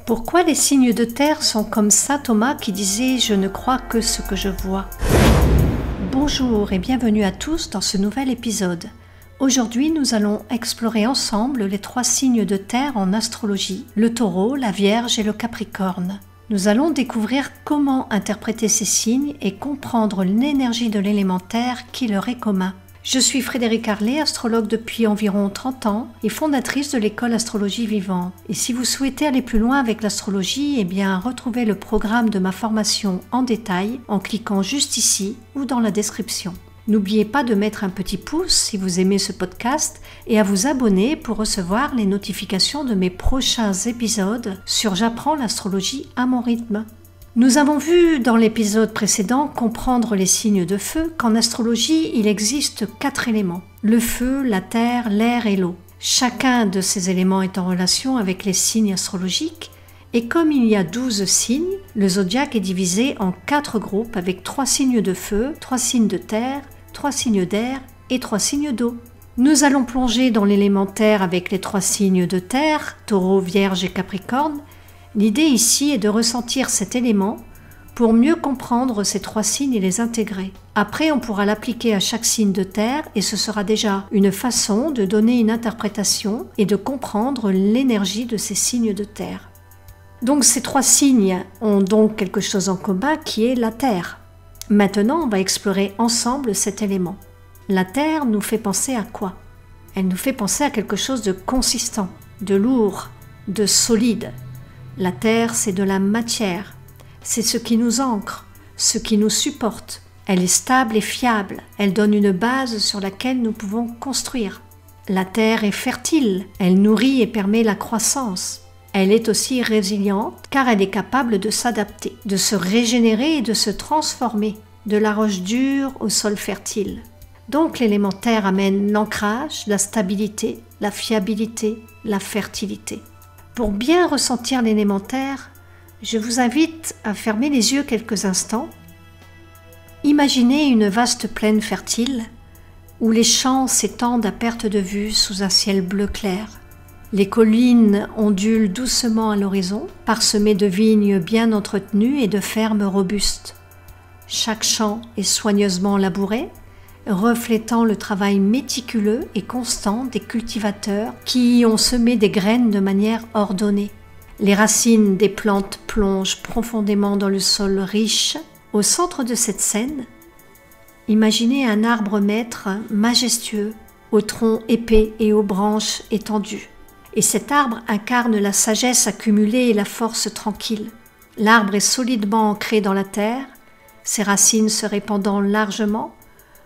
Pourquoi les signes de terre sont comme saint Thomas qui disait « Je ne crois que ce que je vois ». Bonjour et bienvenue à tous dans ce nouvel épisode. Aujourd'hui, nous allons explorer ensemble les 3 signes de terre en astrologie, le Taureau, la Vierge et le Capricorne. Nous allons découvrir comment interpréter ces signes et comprendre l'énergie de l'élémentaire qui leur est commun. Je suis Frédérique Harlet, astrologue depuis environ 30 ans et fondatrice de l'école Astrologie Vivante. Et si vous souhaitez aller plus loin avec l'astrologie, retrouvez le programme de ma formation en détail en cliquant juste ici ou dans la description. N'oubliez pas de mettre un petit pouce si vous aimez ce podcast et à vous abonner pour recevoir les notifications de mes prochains épisodes sur J'apprends l'astrologie à mon rythme. Nous avons vu dans l'épisode précédent comprendre les signes de feu qu'en astrologie il existe 4 éléments. Le feu, la terre, l'air et l'eau. Chacun de ces éléments est en relation avec les signes astrologiques et comme il y a 12 signes, le zodiaque est divisé en 4 groupes avec 3 signes de feu, 3 signes de terre, 3 signes d'air et 3 signes d'eau. Nous allons plonger dans l'élémentaire avec les 3 signes de terre, Taureau, Vierge et Capricorne. L'idée ici est de ressentir cet élément pour mieux comprendre ces 3 signes et les intégrer. Après, on pourra l'appliquer à chaque signe de terre et ce sera déjà une façon de donner une interprétation et de comprendre l'énergie de ces signes de terre. Donc ces 3 signes ont donc quelque chose en commun qui est la terre. Maintenant, on va explorer ensemble cet élément. La terre nous fait penser à quoi? Elle nous fait penser à quelque chose de consistant, de lourd, de solide. La terre, c'est de la matière. C'est ce qui nous ancre, ce qui nous supporte. Elle est stable et fiable. Elle donne une base sur laquelle nous pouvons construire. La terre est fertile. Elle nourrit et permet la croissance. Elle est aussi résiliente car elle est capable de s'adapter, de se régénérer et de se transformer de la roche dure au sol fertile. Donc l'élémentaire amène l'ancrage, la stabilité, la fiabilité, la fertilité. Pour bien ressentir l'élémentaire, je vous invite à fermer les yeux quelques instants. Imaginez une vaste plaine fertile où les champs s'étendent à perte de vue sous un ciel bleu clair. Les collines ondulent doucement à l'horizon, parsemées de vignes bien entretenues et de fermes robustes. Chaque champ est soigneusement labouré, reflétant le travail méticuleux et constant des cultivateurs qui y ont semé des graines de manière ordonnée. Les racines des plantes plongent profondément dans le sol riche. Au centre de cette scène, imaginez un arbre maître majestueux, au tronc épais et aux branches étendues. Et cet arbre incarne la sagesse accumulée et la force tranquille. L'arbre est solidement ancré dans la terre, ses racines se répandant largement,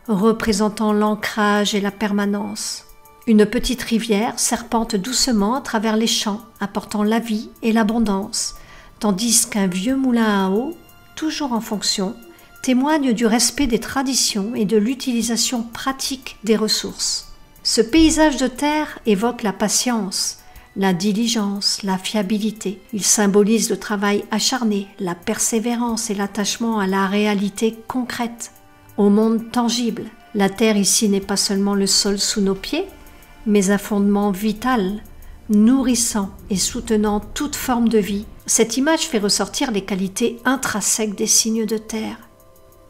représentant l'ancrage et la permanence. Une petite rivière serpente doucement à travers les champs, apportant la vie et l'abondance, tandis qu'un vieux moulin à eau, toujours en fonction, témoigne du respect des traditions et de l'utilisation pratique des ressources. Ce paysage de terre évoque la patience, la diligence, la fiabilité. Il symbolise le travail acharné, la persévérance et l'attachement à la réalité concrète, au monde tangible. La terre ici n'est pas seulement le sol sous nos pieds, mais un fondement vital, nourrissant et soutenant toute forme de vie. Cette image fait ressortir les qualités intrinsèques des signes de terre.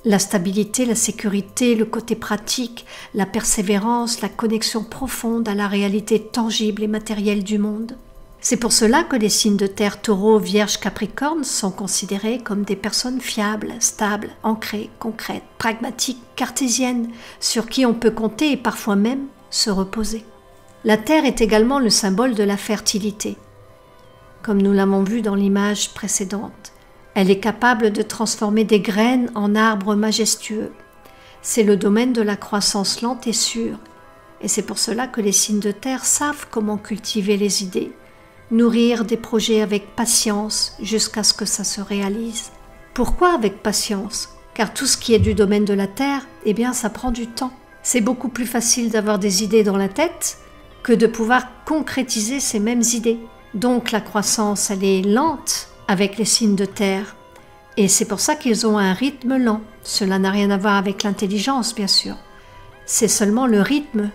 La stabilité, la sécurité, le côté pratique, la persévérance, la connexion profonde à la réalité tangible et matérielle du monde. C'est pour cela que les signes de terre Taureau, Vierge, Capricorne sont considérés comme des personnes fiables, stables, ancrées, concrètes, pragmatiques, cartésiennes, sur qui on peut compter et parfois même se reposer. La terre est également le symbole de la fertilité, comme nous l'avons vu dans l'image précédente. Elle est capable de transformer des graines en arbres majestueux. C'est le domaine de la croissance lente et sûre, et c'est pour cela que les signes de terre savent comment cultiver les idées, nourrir des projets avec patience jusqu'à ce que ça se réalise. Pourquoi avec patience? Car tout ce qui est du domaine de la terre, ça prend du temps. C'est beaucoup plus facile d'avoir des idées dans la tête que de pouvoir concrétiser ces mêmes idées. Donc la croissance, elle est lente avec les signes de terre. Et c'est pour ça qu'ils ont un rythme lent. Cela n'a rien à voir avec l'intelligence, bien sûr. C'est seulement le rythme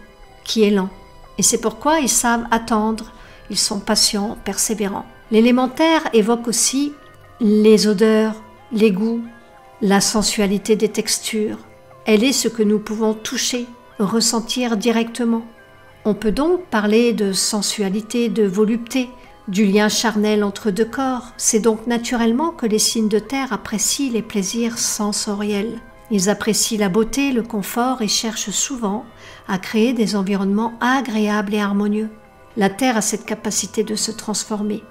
qui est lent. Et c'est pourquoi ils savent attendre, ils sont patients, persévérants. L'élémentaire évoque aussi les odeurs, les goûts, la sensualité des textures. Elle est ce que nous pouvons toucher, ressentir directement. On peut donc parler de sensualité, de volupté, du lien charnel entre deux corps. C'est donc naturellement que les signes de terre apprécient les plaisirs sensoriels. Ils apprécient la beauté, le confort et cherchent souvent à créer des environnements agréables et harmonieux. La terre a cette capacité de se transformer.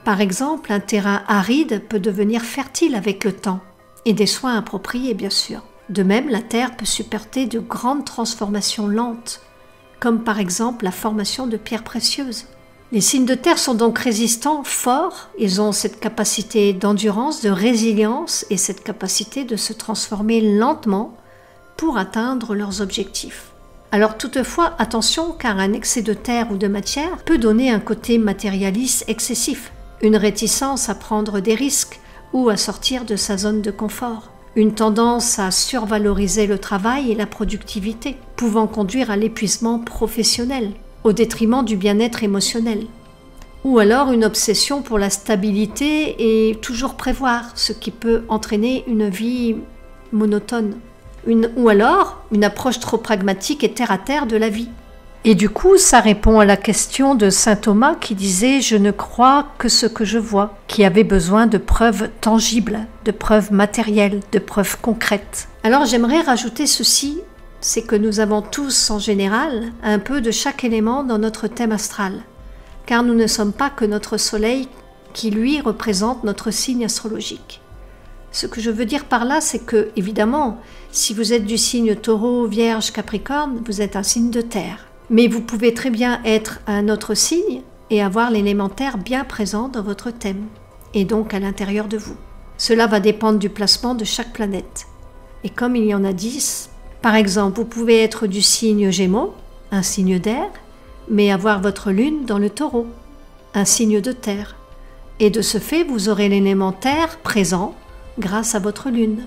Par exemple, un terrain aride peut devenir fertile avec le temps, et des soins appropriés bien sûr. De même, la terre peut supporter de grandes transformations lentes, comme par exemple la formation de pierres précieuses. Les signes de terre sont donc résistants, forts, ils ont cette capacité d'endurance, de résilience et cette capacité de se transformer lentement pour atteindre leurs objectifs. Alors toutefois, attention, car un excès de terre ou de matière peut donner un côté matérialiste excessif, une réticence à prendre des risques ou à sortir de sa zone de confort, une tendance à survaloriser le travail et la productivité, pouvant conduire à l'épuisement professionnel, au détriment du bien-être émotionnel. Ou alors une obsession pour la stabilité et toujours prévoir, ce qui peut entraîner une vie monotone. Ou alors une approche trop pragmatique et terre-à-terre de la vie. Et du coup, ça répond à la question de saint Thomas qui disait « Je ne crois que ce que je vois », qui avait besoin de preuves tangibles, de preuves matérielles, de preuves concrètes. Alors j'aimerais rajouter ceci, c'est que nous avons tous en général un peu de chaque élément dans notre thème astral, car nous ne sommes pas que notre soleil qui lui représente notre signe astrologique. Ce que je veux dire par là, c'est que, évidemment, si vous êtes du signe Taureau, Vierge, Capricorne, vous êtes un signe de terre. Mais vous pouvez très bien être un autre signe et avoir l'élémentaire bien présent dans votre thème, et donc à l'intérieur de vous. Cela va dépendre du placement de chaque planète. Et comme il y en a 10, par exemple, vous pouvez être du signe Gémeaux, un signe d'air, mais avoir votre lune dans le Taureau, un signe de terre. Et de ce fait, vous aurez l'élémentaire présent grâce à votre lune.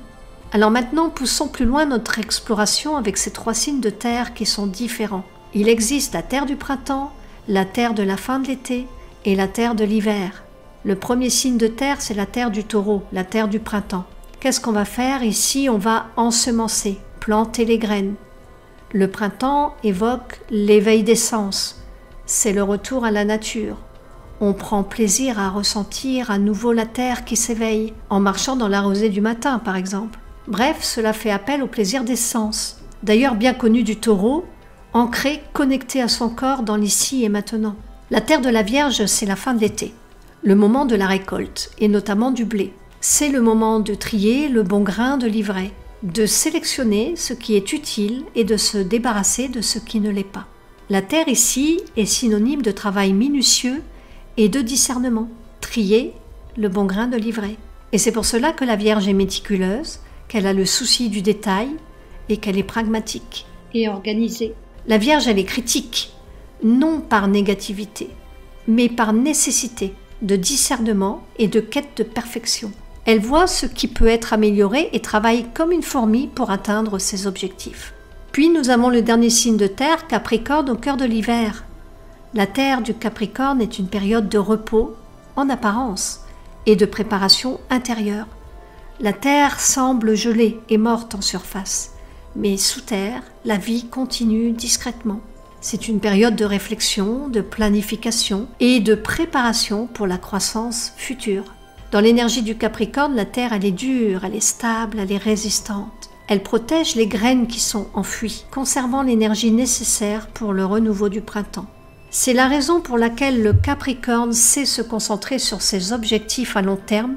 Alors maintenant, poussons plus loin notre exploration avec ces 3 signes de terre qui sont différents. Il existe la terre du printemps, la terre de la fin de l'été et la terre de l'hiver. Le premier signe de terre, c'est la terre du Taureau, la terre du printemps. Qu'est-ce qu'on va faire ici? On va ensemencer, planter les graines. Le printemps évoque l'éveil des sens. C'est le retour à la nature. On prend plaisir à ressentir à nouveau la terre qui s'éveille, en marchant dans la rosée du matin par exemple. Bref, cela fait appel au plaisir des sens. D'ailleurs bien connu du Taureau, ancré, connecté à son corps dans l'ici et maintenant. La terre de la Vierge, c'est la fin de l'été, le moment de la récolte, et notamment du blé. C'est le moment de trier le bon grain de l'ivraie, de sélectionner ce qui est utile et de se débarrasser de ce qui ne l'est pas. La terre ici est synonyme de travail minutieux et de discernement, trier le bon grain de l'ivraie. Et c'est pour cela que la Vierge est méticuleuse, qu'elle a le souci du détail et qu'elle est pragmatique et organisée. La Vierge, elle est critique, non par négativité, mais par nécessité de discernement et de quête de perfection. Elle voit ce qui peut être amélioré et travaille comme une fourmi pour atteindre ses objectifs. Puis nous avons le dernier signe de terre, Capricorne, au cœur de l'hiver. La terre du Capricorne est une période de repos, en apparence, et de préparation intérieure. La terre semble gelée et morte en surface. Mais sous terre, la vie continue discrètement. C'est une période de réflexion, de planification et de préparation pour la croissance future. Dans l'énergie du Capricorne, la terre, elle est dure, elle est stable, elle est résistante. Elle protège les graines qui sont enfouies, conservant l'énergie nécessaire pour le renouveau du printemps. C'est la raison pour laquelle le Capricorne sait se concentrer sur ses objectifs à long terme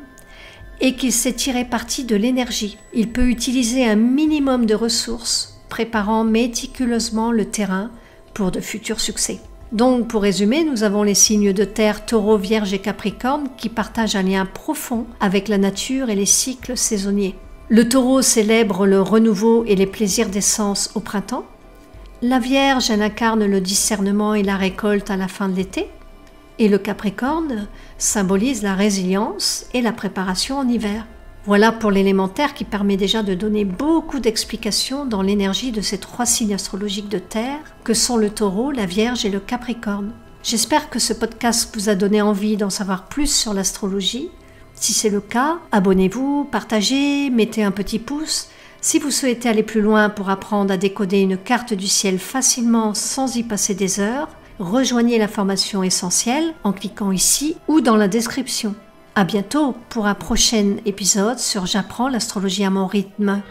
et qu'il sait tirer parti de l'énergie. Il peut utiliser un minimum de ressources, préparant méticuleusement le terrain pour de futurs succès. Donc, pour résumer, nous avons les signes de terre Taureau, Vierge et Capricorne qui partagent un lien profond avec la nature et les cycles saisonniers. Le Taureau célèbre le renouveau et les plaisirs des sens au printemps. La Vierge, elle incarne le discernement et la récolte à la fin de l'été. Et le Capricorne symbolise la résilience et la préparation en hiver. Voilà pour l'élémentaire qui permet déjà de donner beaucoup d'explications dans l'énergie de ces 3 signes astrologiques de terre que sont le Taureau, la Vierge et le Capricorne. J'espère que ce podcast vous a donné envie d'en savoir plus sur l'astrologie. Si c'est le cas, abonnez-vous, partagez, mettez un petit pouce. Si vous souhaitez aller plus loin pour apprendre à décoder une carte du ciel facilement sans y passer des heures, rejoignez la formation essentielle en cliquant ici ou dans la description. À bientôt pour un prochain épisode sur J'apprends l'astrologie à mon rythme.